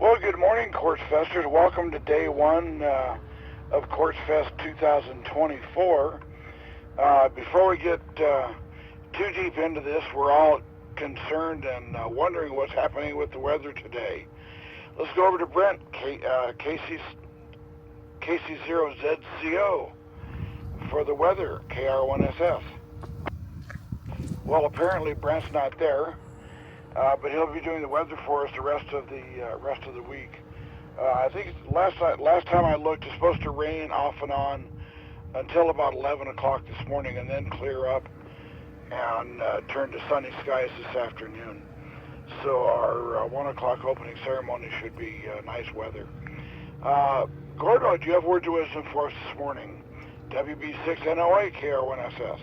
Well, good morning, Quartzfesters. Welcome to day one of Quartzfest 2024. Before we get too deep into this, we're all concerned and wondering what's happening with the weather today. Let's go over to Brent, KC0ZCO, for the weather, KR1SS. Well, apparently Brent's not there. But he'll be doing the weather for us the rest of the week. I think last time I looked, it's supposed to rain off and on until about 11 o'clock this morning, and then clear up and turn to sunny skies this afternoon. So our 1 o'clock opening ceremony should be nice weather. Gordo, do you have words of wisdom for us this morning? WB6NOA KR1SS.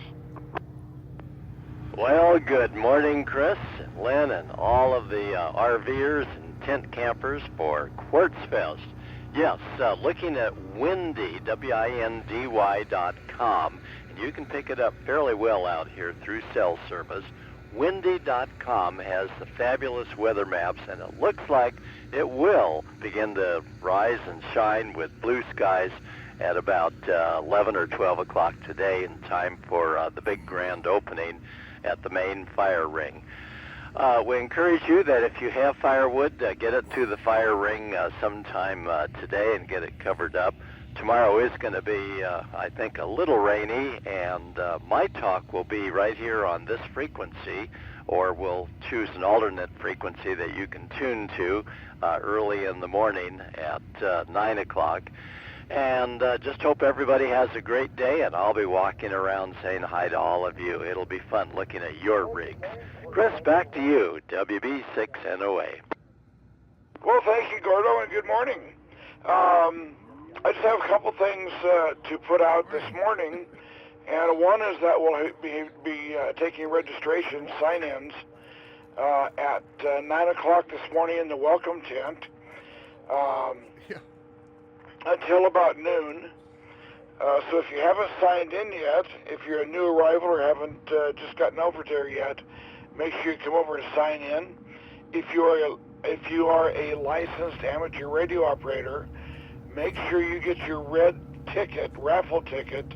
Well, good morning, Chris, and Lynn, and all of the RVers and tent campers for Quartzfest. Yes, looking at windy, windy.com, and you can pick it up fairly well out here through cell service. Windy.com has the fabulous weather maps, and it looks like it will begin to rise and shine with blue skies at about 11 or 12 o'clock today in time for the big grand opening at the main fire ring. We encourage you that if you have firewood, get it to the fire ring sometime today and get it covered up. Tomorrow is going to be, I think, a little rainy, and my talk will be right here on this frequency, or we'll choose an alternate frequency that you can tune to early in the morning at 9 o'clock. And just hope everybody has a great day, and I'll be walking around saying hi to all of you. It'll be fun looking at your rigs. Chris, back to you, WB6NOA. Well, thank you, Gordo, and good morning. I just have a couple things to put out this morning, and one is that we'll be taking registration sign-ins at 9 o'clock this morning in the welcome tent. Until about noon. So if you haven't signed in yet, if you're a new arrival or haven't just gotten over there yet, make sure you come over and sign in. If you are a licensed amateur radio operator, make sure you get your red ticket, raffle ticket,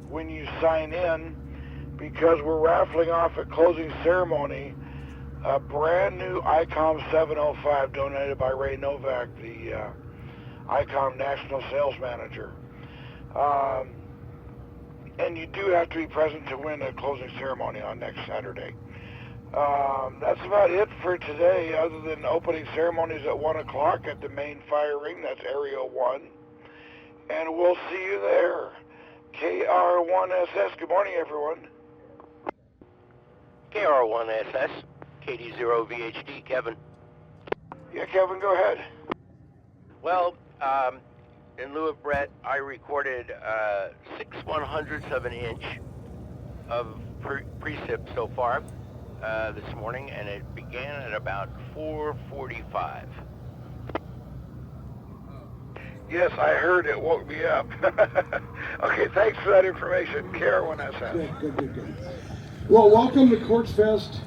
when you sign in, because we're raffling off at closing ceremony a brand new ICOM 705 donated by Ray Novak, the ICOM National Sales Manager. And you do have to be present to win a closing ceremony on next Saturday. That's about it for today, other than opening ceremonies at 1 o'clock at the main fire ring. That's Area 1. And we'll see you there. KR1SS. Good morning, everyone. KR1SS, KD0VHD, Kevin. Yeah, Kevin, go ahead. Well, in lieu of Brett, I recorded 6/100ths of an inch of precip so far this morning, and it began at about 4:45. Yes, I heard it. Woke me up. Okay, thanks for that information. KR1SS. Good. Well, welcome to Quartzfest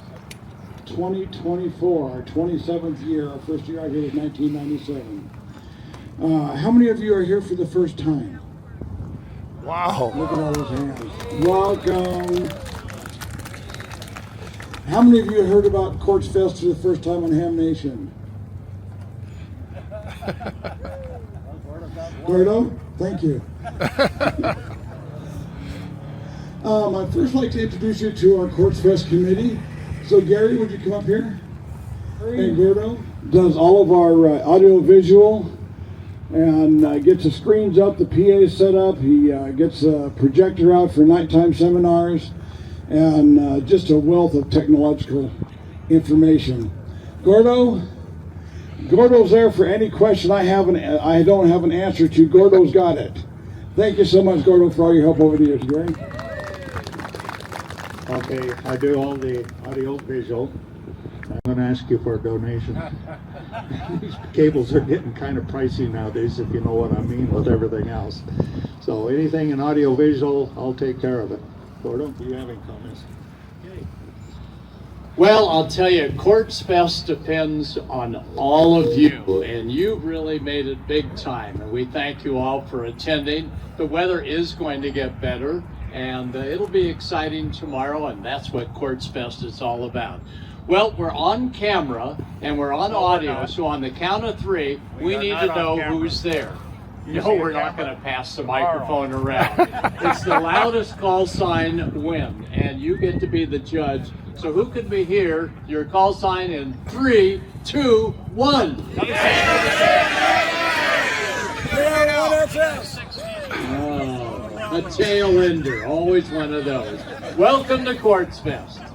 2024, our 27th year. Our first year out here was 1997. How many of you are here for the first time? Wow. Look at all those hands. Welcome. How many of you heard about Quartzfest for the first time on Ham Nation? Gordo, thank you. I'd first like to introduce you to our Quartzfest committee. So Gary, would you come up here? And Gordo does all of our audio visual and gets the screens up, the PA set up. He gets a projector out for nighttime seminars, and just a wealth of technological information. Gordo's there for any question I don't have an answer to. Gordo's got it. Thank you so much, Gordo, for all your help over the years, Gary. Okay, I do all the audio visual. I'm going to ask you for a donation. These cables are getting kind of pricey nowadays, if you know what I mean, with everything else. So anything in audio visual, I'll take care of it. Gordo, do you have any comments? Well, I'll tell you, Quartzfest depends on all of you, and you've really made it big time, and we thank you all for attending. The weather is going to get better, and it'll be exciting tomorrow, and that's what Quartzfest is all about. Well, we're on camera, and we're on audio, so on the count of three, we need to know who's there. No, we're not going to pass the microphone around. It's the loudest call sign win, and you get to be the judge. So who can be here? Your call sign in 3, 2, 1. Oh, a tail ender, always one of those. Welcome to Quartzfest.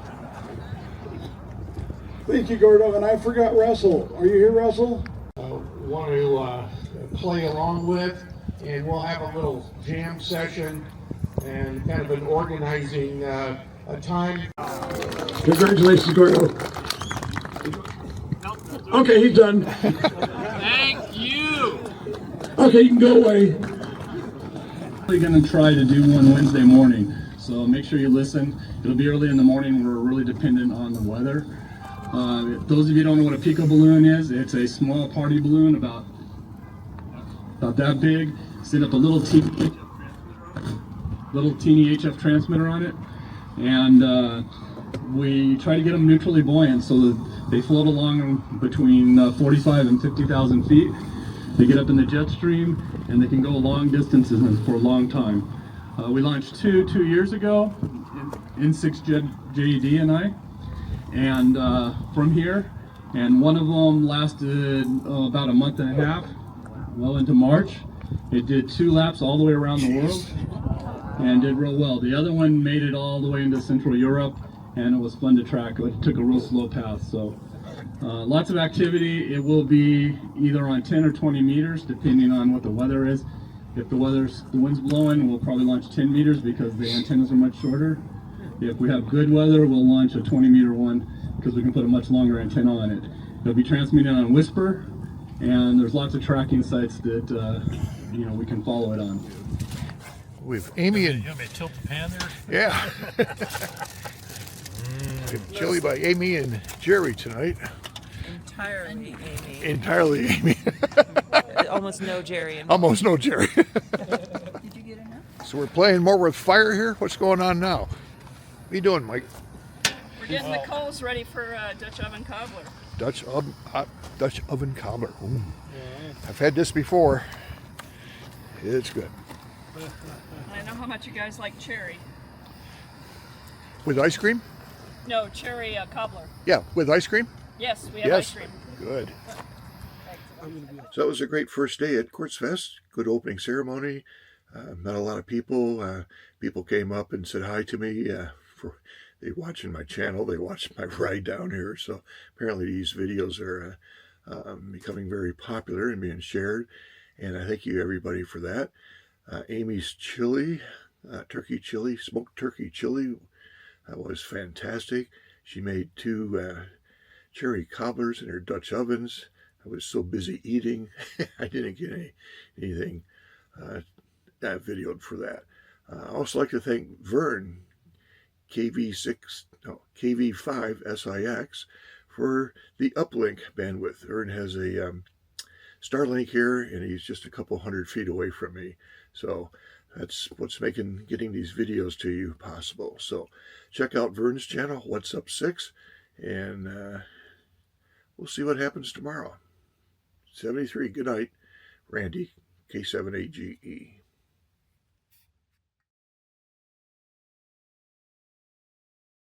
Thank you, Gordo. And I forgot Russell. Are you here, Russell? Want to play along with, and we'll have a little jam session and kind of an organizing a time. Congratulations, Gordo. Okay, he's done. Thank you. Okay, you can go away. We're going to try to do one Wednesday morning, so make sure you listen. It'll be early in the morning. We're really dependent on the weather. Those of you who don't know what a pico balloon is, it's a small party balloon about that big. Set up a little teeny HF transmitter on it, and we try to get them neutrally buoyant so that they float along between 45 and 50,000 feet. They get up in the jet stream, and they can go long distances for a long time. We launched two years ago, N6 JED and I, and from here, and one of them lasted about a month and a half, well into March. It did 2 laps all the way around the world and did real well. The other one made it all the way into Central Europe, and it was fun to track. It took a real slow path, so lots of activity. It will be either on 10 or 20 meters, depending on what the weather is. If the wind's blowing, we'll probably launch 10 meters because the antennas are much shorter. If we have good weather, we'll launch a 20-meter one because we can put a much longer antenna on it. It'll be transmitted on Whisper, and there's lots of tracking sites that we can follow it on. With Amy and... You want me to tilt the pan there? Yeah. Chili by Amy and Jerry tonight. Entirely Amy. Entirely Amy. Almost no Jerry. Almost no Jerry. Did you get enough? So we're playing more with fire here? What's going on now? What are you doing, Mike? We're getting the coals ready for Dutch oven cobbler. Hot Dutch oven cobbler. Ooh. I've had this before. It's good. I know how much you guys like cherry. With ice cream? No, cherry cobbler. Yeah, with ice cream? Yes, we have ice cream. Good. So it was a great first day at Quartzfest. Good opening ceremony. Met a lot of people. People came up and said hi to me. They watching my channel. They watched my ride down here. So apparently these videos are becoming very popular and being shared. And I thank you everybody for that. Amy's chili, turkey chili, smoked turkey chili, was fantastic. She made 2 cherry cobblers in her Dutch ovens. I was so busy eating, I didn't get anything videoed for that. I also like to thank Vern, KV5SIX, for the uplink bandwidth. Vern has a Starlink here, and he's just a couple hundred feet away from me. So that's what's making getting these videos to you possible. So check out Vern's channel, What's Up 6, and we'll see what happens tomorrow. 73, good night. Randy, K78GE.